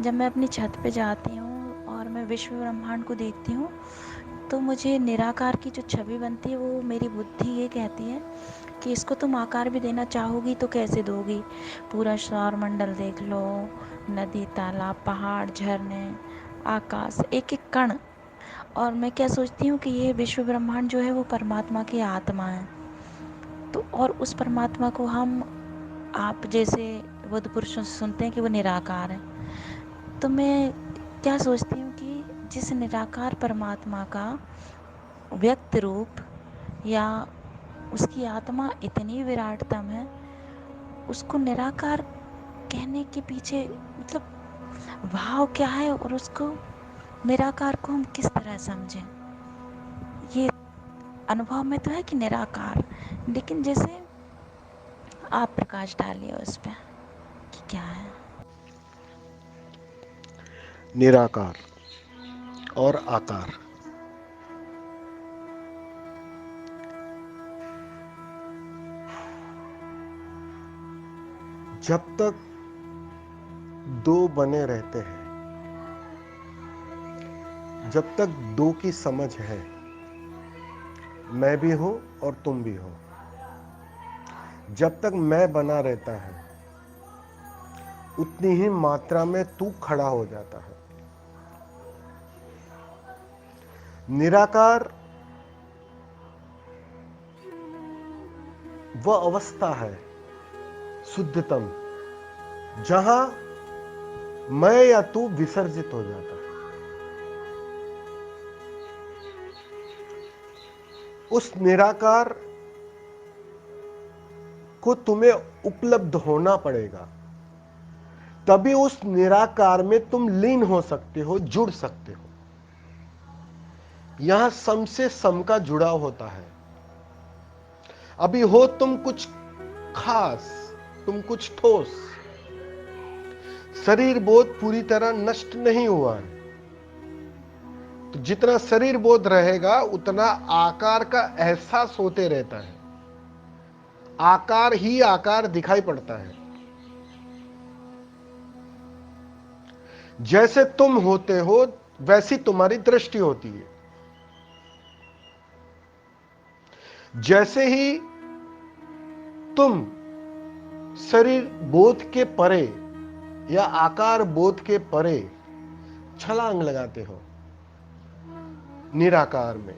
जब मैं अपनी छत पे जाती हूँ और मैं विश्व ब्रह्मांड को देखती हूँ, तो मुझे निराकार की जो छवि बनती है, वो मेरी बुद्धि ये कहती है कि इसको तुम आकार भी देना चाहोगी तो कैसे दोगी। पूरा सौर मंडल देख लो, नदी, तालाब, पहाड़, झरने, आकाश, एक एक कण। और मैं क्या सोचती हूँ कि ये विश्व ब्रह्मांड जो है वो परमात्मा की आत्मा है। तो और उस परमात्मा को हम, आप जैसे बुद्ध पुरुषों से सुनते हैं कि वो निराकार है। तो मैं क्या सोचती हूँ कि जिस निराकार परमात्मा का व्यक्त रूप या उसकी आत्मा इतनी विराटतम है, उसको निराकार कहने के पीछे मतलब भाव क्या है, और उसको निराकार को हम किस तरह समझें। ये अनुभव में तो है कि निराकार, लेकिन जैसे आप प्रकाश डालिए उस पर कि क्या है। निराकार और आकार। जब तक दो बने रहते हैं, जब तक दो की समझ है, मैं भी हूं और तुम भी हो, जब तक मैं बना रहता है, उतनी ही मात्रा में तू खड़ा हो जाता है। निराकार वह अवस्था है शुद्धतम, जहां मैं या तू विसर्जित हो जाता है। उस निराकार को तुम्हें उपलब्ध होना पड़ेगा, तभी उस निराकार में तुम लीन हो सकते हो, जुड़ सकते हो। यहां सम से सम का जुड़ाव होता है। अभी हो तुम कुछ खास, तुम कुछ ठोस, शरीर बोध पूरी तरह नष्ट नहीं हुआ है। तो जितना शरीर बोध रहेगा उतना आकार का एहसास होते रहता है, आकार ही आकार दिखाई पड़ता है। जैसे तुम होते हो वैसी तुम्हारी दृष्टि होती है। जैसे ही तुम शरीर बोध के परे या आकार बोध के परे छलांग लगाते हो निराकार में,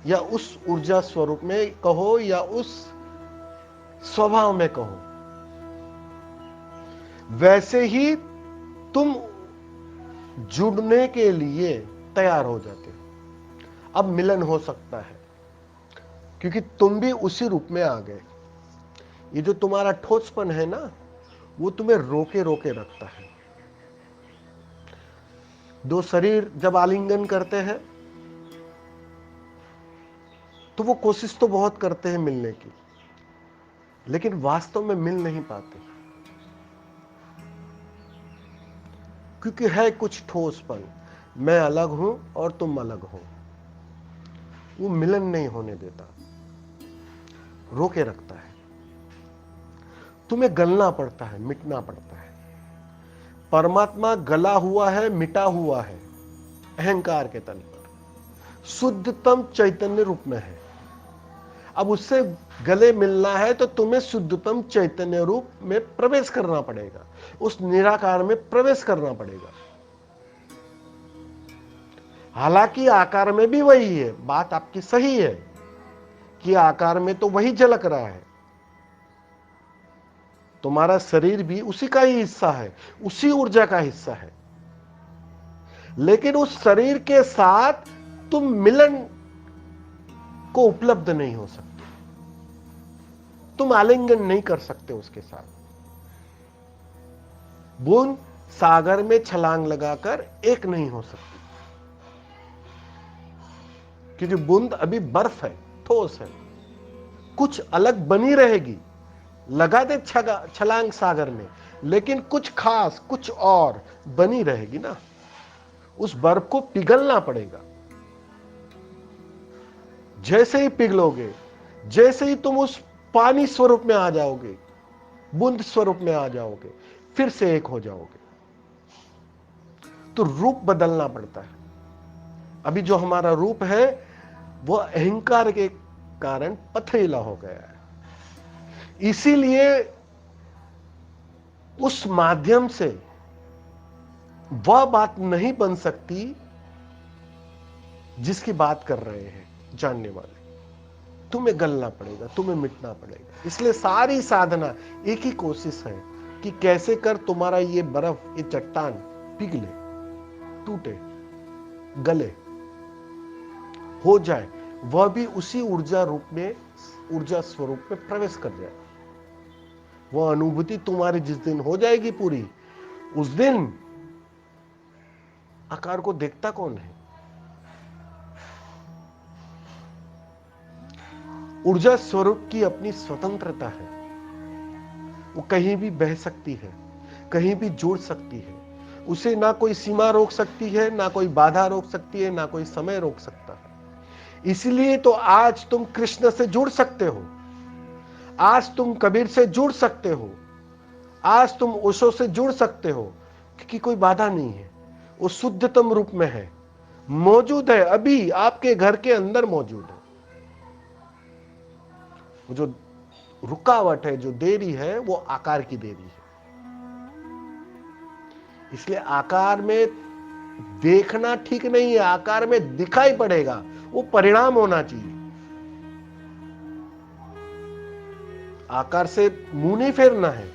या उस ऊर्जा स्वरूप में कहो या उस स्वभाव में कहो, वैसे ही तुम जुड़ने के लिए तैयार हो जाते हो। अब मिलन हो सकता है, क्योंकि तुम भी उसी रूप में आ गए। ये जो तुम्हारा ठोसपन है ना, वो तुम्हें रोके रोके रखता है। दो शरीर जब आलिंगन करते हैं तो वो कोशिश तो बहुत करते हैं मिलने की, लेकिन वास्तव में मिल नहीं पाते, क्योंकि है कुछ ठोसपन। मैं अलग हूं और तुम अलग हो, वो मिलन नहीं होने देता, रोके रखता है। तुम्हें गलना पड़ता है, मिटना पड़ता है। परमात्मा गला हुआ है, मिटा हुआ है अहंकार के तल पर, शुद्धतम चैतन्य रूप में है। अब उससे गले मिलना है तो तुम्हें शुद्धतम चैतन्य रूप में प्रवेश करना पड़ेगा, उस निराकार में प्रवेश करना पड़ेगा। हालांकि आकार में भी वही है, बात आपकी सही है कि आकार में तो वही झलक रहा है। तुम्हारा शरीर भी उसी का ही हिस्सा है, उसी ऊर्जा का हिस्सा है, लेकिन उस शरीर के साथ तुम मिलन को उपलब्ध नहीं हो सकते, तुम आलिंगन नहीं कर सकते उसके साथ। बूंद सागर में छलांग लगाकर एक नहीं हो सकती, क्योंकि बूंद अभी बर्फ है, ठोस है, कुछ अलग बनी रहेगी। लगा दे छलांग सागर में, लेकिन कुछ खास, कुछ और बनी रहेगी ना। उस बर्फ को पिघलना पड़ेगा। जैसे ही पिघलोगे, जैसे ही तुम उस पानी स्वरूप में आ जाओगे, बूंद स्वरूप में आ जाओगे, फिर से एक हो जाओगे। तो रूप बदलना पड़ता है। अभी जो हमारा रूप है वो अहंकार के कारण पथरीला हो गया है, इसीलिए उस माध्यम से वह बात नहीं बन सकती जिसकी बात कर रहे हैं जानने वाले। तुम्हें गलना पड़ेगा, तुम्हें मिटना पड़ेगा। इसलिए सारी साधना एक ही कोशिश है कि कैसे कर तुम्हारा ये बर्फ, ये चट्टान पिघले, टूटे, गले, हो जाए, वह भी उसी ऊर्जा रूप में, ऊर्जा स्वरूप में प्रवेश कर जाए। वह अनुभूति तुम्हारी जिस दिन हो जाएगी पूरी, उस दिन आकार को देखता कौन है? ऊर्जा स्वरूप की अपनी स्वतंत्रता है, वो कहीं भी बह सकती है, कहीं भी जुड़ सकती है। उसे ना कोई सीमा रोक सकती है, ना कोई बाधा रोक सकती है, ना कोई समय रोक सकता है। इसलिए तो आज तुम कृष्ण से जुड़ सकते हो, आज तुम कबीर से जुड़ सकते हो, आज तुम ओशो से जुड़ सकते हो, क्योंकि कोई बाधा नहीं है। वो शुद्धतम रूप में है, मौजूद है, अभी आपके घर के अंदर मौजूद है। वो जो रुकावट है, जो देरी है, वो आकार की देरी है। इसलिए आकार में देखना ठीक नहीं है, आकार में दिखाई पड़ेगा, वो परिणाम होना चाहिए। आकार से मुंह नहीं फेरना है,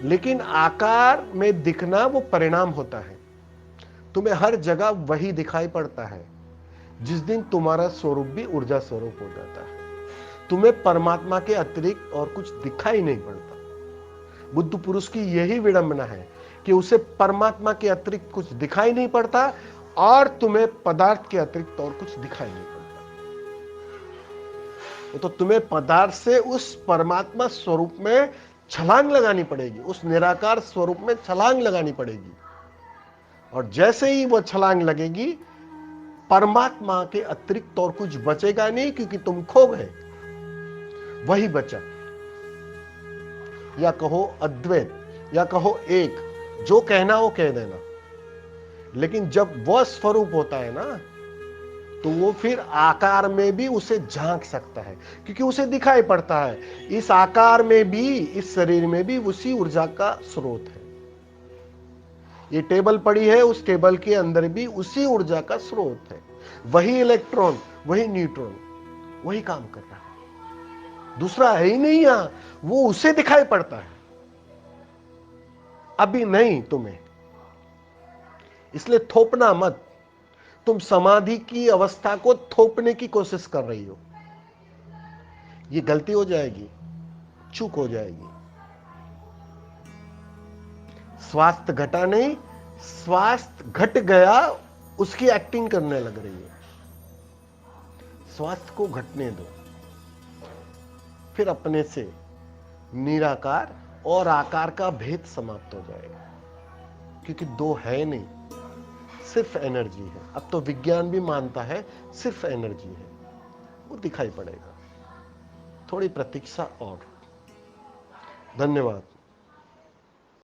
लेकिन आकार में दिखना वो परिणाम होता है। तुम्हें हर जगह वही दिखाई पड़ता है जिस दिन तुम्हारा स्वरूप भी ऊर्जा स्वरूप हो जाता है। तुम्हें परमात्मा के अतिरिक्त और कुछ दिखाई नहीं पड़ता। बुद्ध पुरुष की यही विडंबना है कि उसे परमात्मा के अतिरिक्त कुछ दिखाई नहीं पड़ता और तुम्हें पदार्थ के अतिरिक्त और कुछ दिखाई नहीं पड़ता। तो तुम्हें पदार्थ से उस परमात्मा स्वरूप में छलांग लगानी पड़ेगी, उस निराकार स्वरूप में छलांग लगानी पड़ेगी। और जैसे ही वो छलांग लगेगी, परमात्मा के अतिरिक्त और कुछ बचेगा नहीं, क्योंकि तुम खो गए, वही बचा। या कहो अद्वैत, या कहो एक, जो कहना हो कह देना। लेकिन जब वह स्वरूप होता है ना, तो वो फिर आकार में भी उसे झांक सकता है, क्योंकि उसे दिखाई पड़ता है इस आकार में भी, इस शरीर में भी उसी ऊर्जा का स्रोत है। ये टेबल पड़ी है, उस टेबल के अंदर भी उसी ऊर्जा का स्रोत है। वही इलेक्ट्रॉन, वही न्यूट्रॉन, वही काम कर रहा है, दूसरा है ही नहीं यहां। वो उसे दिखाई पड़ता है, अभी नहीं तुम्हें। इसलिए थोपना मत। तुम समाधि की अवस्था को थोपने की कोशिश कर रही हो, ये गलती हो जाएगी, चूक हो जाएगी। स्वास्थ्य घटा नहीं, स्वास्थ्य घट गया, उसकी एक्टिंग करने लग रही है। स्वास्थ्य को घटने दो, फिर अपने से निराकार और आकार का भेद समाप्त हो जाएगा, क्योंकि दो है नहीं, सिर्फ एनर्जी है। अब तो विज्ञान भी मानता है सिर्फ एनर्जी है, वो दिखाई पड़ेगा। थोड़ी प्रतीक्षा और। धन्यवाद।